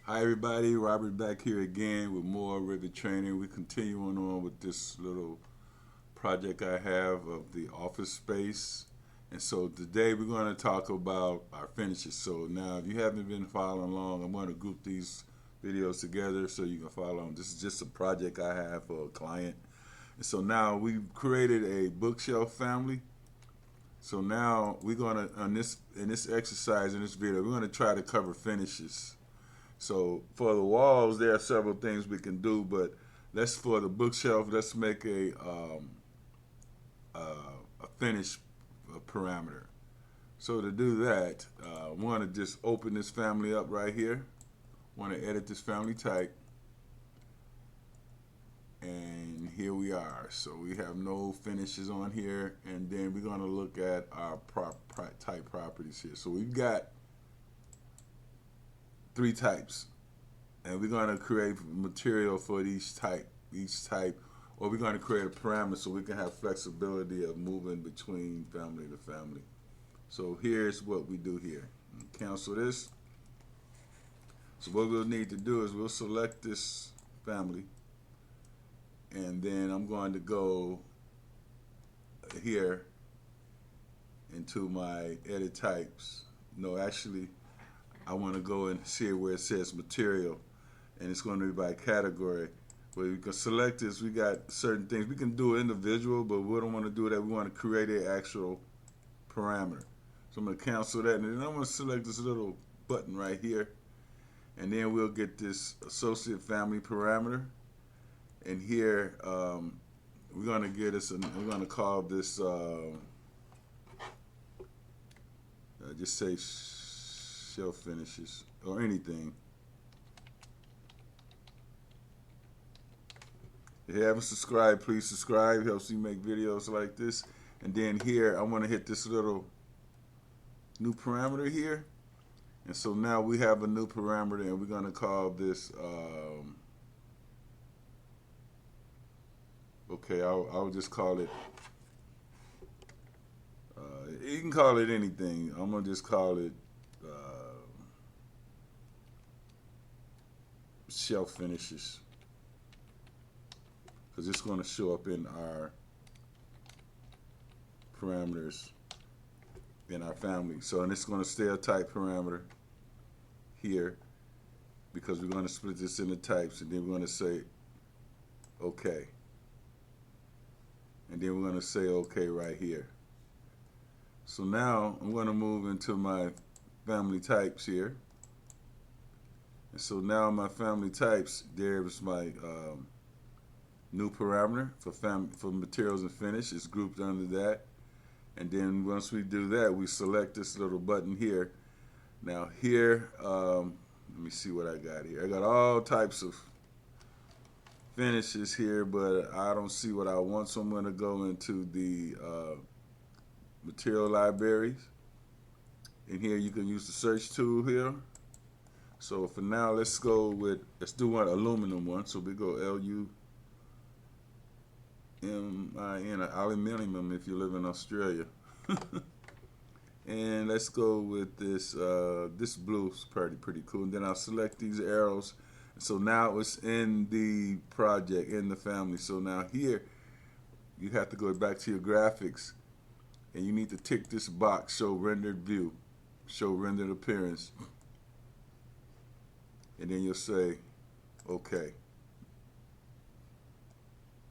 Hi everybody, Robert back here again with more Revit training. We're continuing on with this little project I have of the office space. And so today we're going to talk about our finishes. So now if you haven't been following along, I'm going to group these videos together so you can follow along. This is just a project I have for a client. And so now we've created a bookshelf family. So now we're going to, in this exercise, in this video, we're going to try to cover finishes. So for the walls, there are several things we can do, but for the bookshelf, let's make a finish parameter. So to do that, I want to just open this family up right here. Want to edit this family type, and here we are. So we have no finishes on here, and then we're going to look at our type properties here. So we've got three types, and we're going to create material for each type, or we're going to create a parameter so we can have flexibility of moving between family to family. So here's what we do here. Cancel this. So what we'll need to do is we'll select this family, and then I'm going to go here into my edit types. No, actually, I want to go and see where it says material, and it's going to be by category. Where you can select this, we got certain things. We can do individual, but we don't want to do that. We want to create an actual parameter. So I'm going to cancel that, and then I'm going to select this little button right here, and then we'll get this associate family parameter. And here, we're going to get us, we're going to call this, just say shelf finishes or anything. If you haven't subscribed, please subscribe. It helps me make videos like this. And then here, I want to hit this little new parameter here. And so now we have a new parameter, and we're going to call this, okay, I'll just call it, you can call it anything. I'm going to just call it shelf finishes, because it's going to show up in our parameters in our family. So, and it's going to stay a type parameter here, because we're going to split this into types, and then we're going to say okay, and then we're going to say okay right here. So now I'm going to move into my family types here. And so now my family types, there's my new parameter for materials and finish. It's grouped under that. And then once we do that, we select this little button here. Now here, let me see what I got here. I got all types of finishes here, but I don't see what I want, so I'm going to go into the material libraries. And here you can use the search tool here. So for now, let's do one aluminum one. So we go L-U-M-I-N, aluminum if you live in Australia. And let's go with this, this blue is pretty cool. And then I'll select these arrows. So now it's in the project, in the family. So now here, you have to go back to your graphics, and you need to tick this box, show rendered view, show rendered appearance. And then you'll say, okay.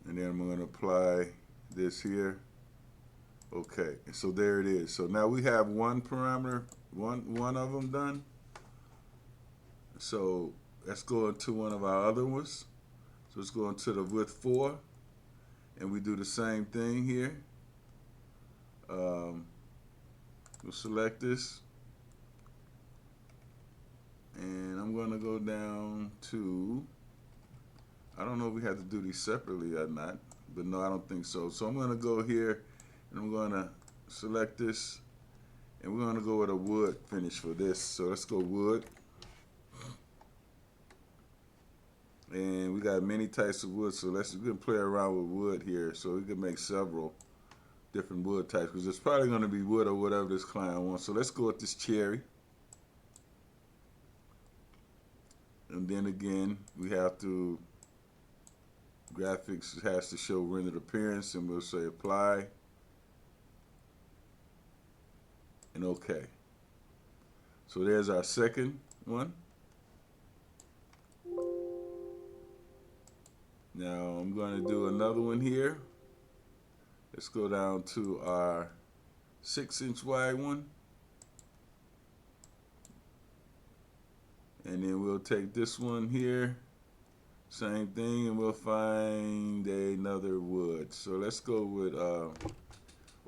And then I'm going to apply this here. Okay, so there it is. So now we have one parameter, one of them done. So let's go into one of our other ones. So let's go into the width 4, and we do the same thing here. We'll select this, and I'm going to go down to, I don't know if we have to do these separately or not, but no, I don't think so. So I'm going to go here, and I'm going to select this, and we're going to go with a wood finish for this. So let's go wood. And we got many types of wood, so we can play around with wood here. So we can make several different wood types, because it's probably going to be wood or whatever this client wants. So let's go with this cherry. And then again, we have to, graphics has to show rendered appearance, and we'll say apply and OK. So there's our second one. Now I'm going to do another one here. Let's go down to our 6-inch wide one. And then we'll take this one here, same thing, and we'll find another wood. So let's go with,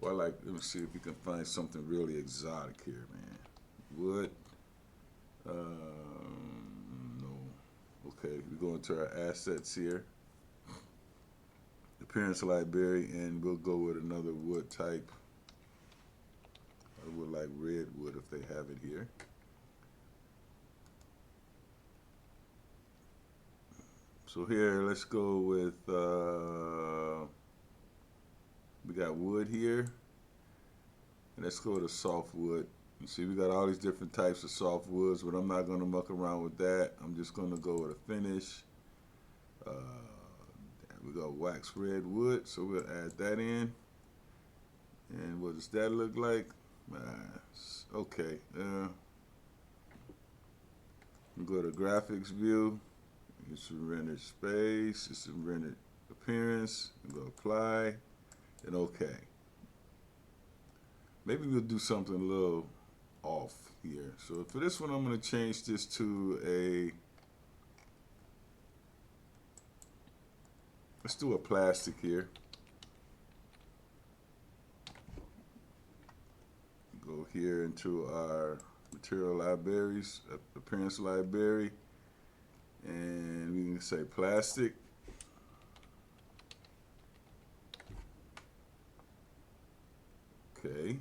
let me see if we can find something really exotic here, man. Wood, no. Okay, we go into our assets here. Appearance library, and we'll go with another wood type. I would like redwood if they have it here. So here, let's go with, we got wood here. And let's go to softwood. You see, we got all these different types of softwoods, but I'm not going to muck around with that. I'm just going to go with a finish. We got wax red wood, so we'll add that in. And what does that look like? Okay. Go to graphics view. It's a rendered space. It's a rendered appearance. Go apply and OK. Maybe we'll do something a little off here. So for this one, I'm going to change this to a, let's do a plastic here. Go here into our material libraries, appearance library, and we can say plastic. Okay.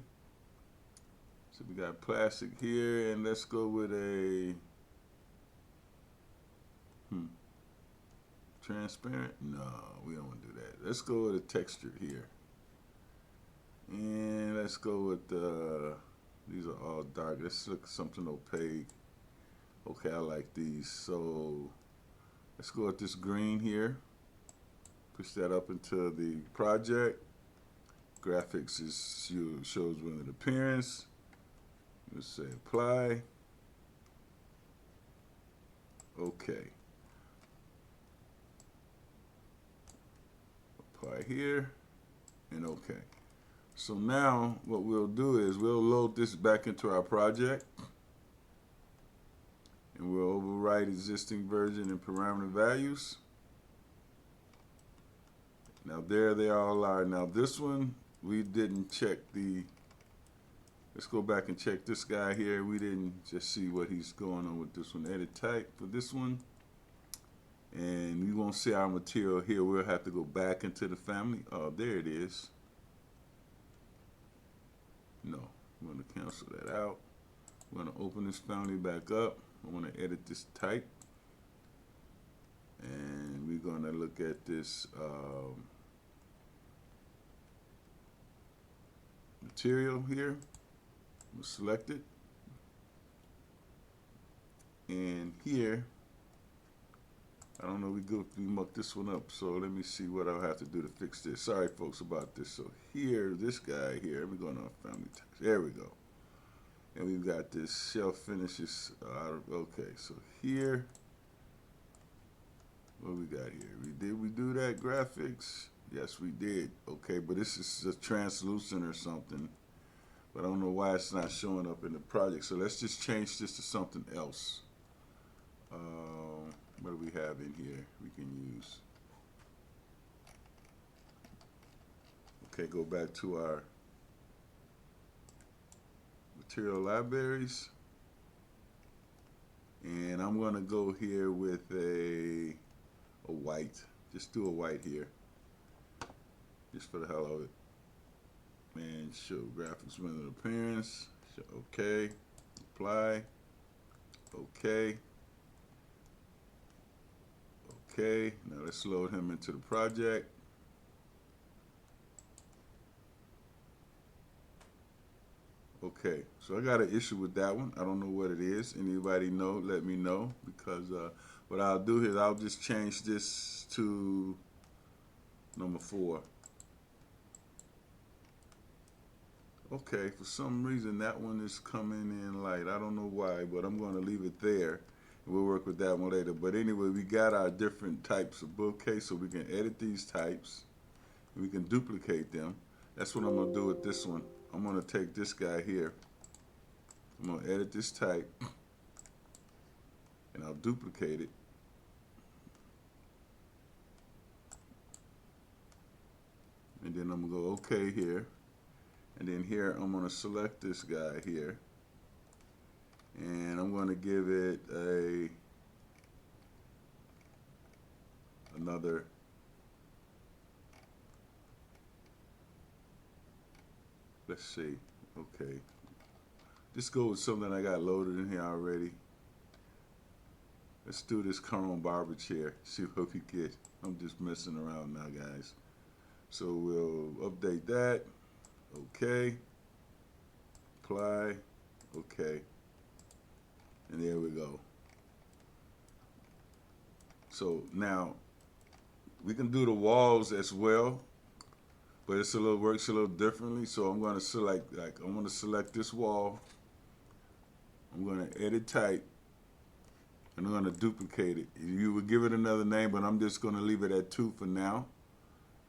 So we got plastic here, and let's go with a transparent. No, we don't want to do that. Let's go with a texture here, and let's go with these are all dark. Let's look at something opaque. Okay, I like these. So let's go with this green here. Push that up into the project. Graphics shows rendered appearance. Let's say apply. Okay. Apply here and OK. So now what we'll do is we'll load this back into our project, and we'll overwrite existing version and parameter values. Now there they all are. Now this one, we didn't check the, let's go back and check this guy here. We didn't just see what he's going on with this one. Edit type for this one. And we won't see our material here. We'll have to go back into the family. Oh, there it is. No, I'm going to cancel that out. I'm going to open this family back up. I want to edit this type. And we're going to look at this material here. We'll select it. And here, I don't know, we mucked this one up, so let me see what I'll have to do to fix this. Sorry, folks, about this. So here, this guy here, we're going on family text. There we go. And we've got this shelf finishes. Okay, so here, what we got here? Did we do that graphics? Yes, we did. Okay, but this is a translucent or something. But I don't know why it's not showing up in the project. So let's just change this to something else. What do we have in here we can use? Okay, go back to our material libraries. And I'm going to go here with a white. Just do a white here. Just for the hell of it. And show graphics rendered appearance. Show OK. Apply. OK. Okay, now let's load him into the project. Okay, so I got an issue with that one. I don't know what it is. Anybody know? Let me know, because What I'll do is I'll just change this to number 4. Okay, for some reason that one is coming in light. I don't know why, but I'm going to leave it there. We'll work with that one later. But anyway, we got our different types of bookcase, so we can edit these types. We can duplicate them. That's what I'm going to do with this one. I'm going to take this guy here. I'm going to edit this type, and I'll duplicate it. And then I'm going to go OK here. And then here, I'm going to select this guy here. And I'm going to give it another let's see. Okay. Just go with something I got loaded in here already. Let's do this Chrome barber chair. See what we get. I'm just messing around now, guys. So we'll update that. Okay. Apply. Okay. And there we go. So now we can do the walls as well, but it's works a little differently. So I'm going to select, I'm going to select this wall. I'm going to edit type, and I'm going to duplicate it. You would give it another name, but I'm just going to leave it at 2 for now.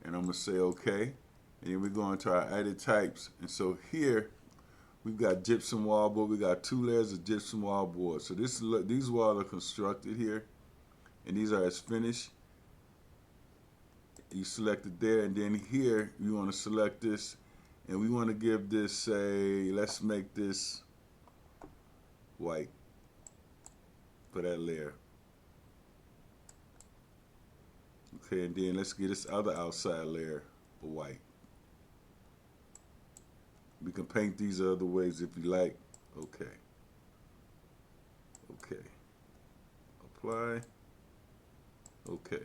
And I'm going to say OK. And then we go into our edit types. And so here we've got gypsum wall board. We got 2 layers of gypsum wall board. So these walls are constructed here, and these are as finished. You select it there, and then here you want to select this, and we want to give this let's make this white for that layer. Okay, and then let's get this other outside layer of white. We can paint these other ways if you like. Okay. Okay. Apply. Okay.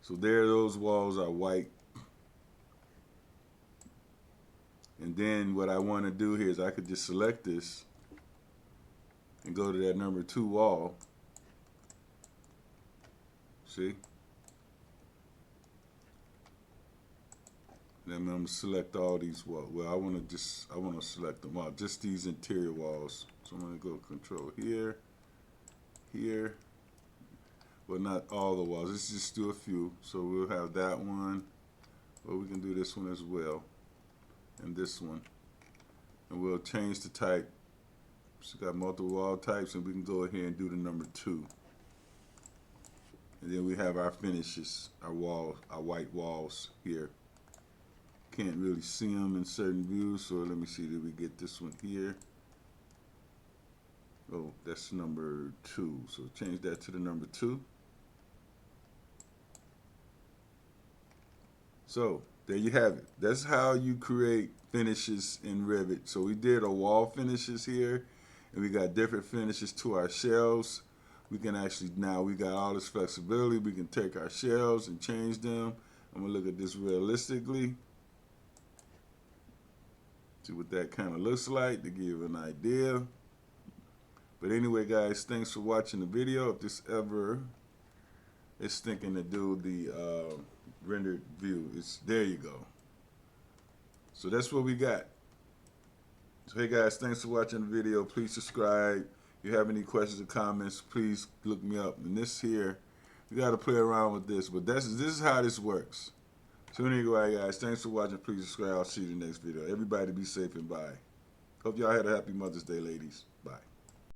So there, those walls are white. And then what I want to do here is I could just select this and go to that number 2 wall. See? Then I'm going to select all these walls. Well, I want to select them all, just these interior walls. So I'm going to go control here, here. But not all the walls. Let's just do a few. So we'll have that one, or we can do this one as well, and this one. And we'll change the type. So got multiple wall types, and we can go ahead and do the number 2. And then we have our finishes, our white walls here. Can't really see them in certain views, so let me see, did we get this one here? Oh, that's number 2, so change that to the number 2. So there you have it. That's how you create finishes in Revit. So we did a wall finishes here, and we got different finishes to our shells. We can actually, now we got all this flexibility. We can take our shells and change them. I'm gonna look at this realistically. See what that kind of looks like to give you an idea. But anyway, guys, thanks for watching the video. If this ever is thinking to do the rendered view, there you go. So that's what we got. So hey guys, thanks for watching the video. Please subscribe. If you have any questions or comments, please look me up. And this here, you got to play around with this, but this is how this works. So anyway, guys, thanks for watching. Please subscribe. I'll see you in the next video. Everybody be safe and bye. Hope y'all had a happy Mother's Day, ladies. Bye.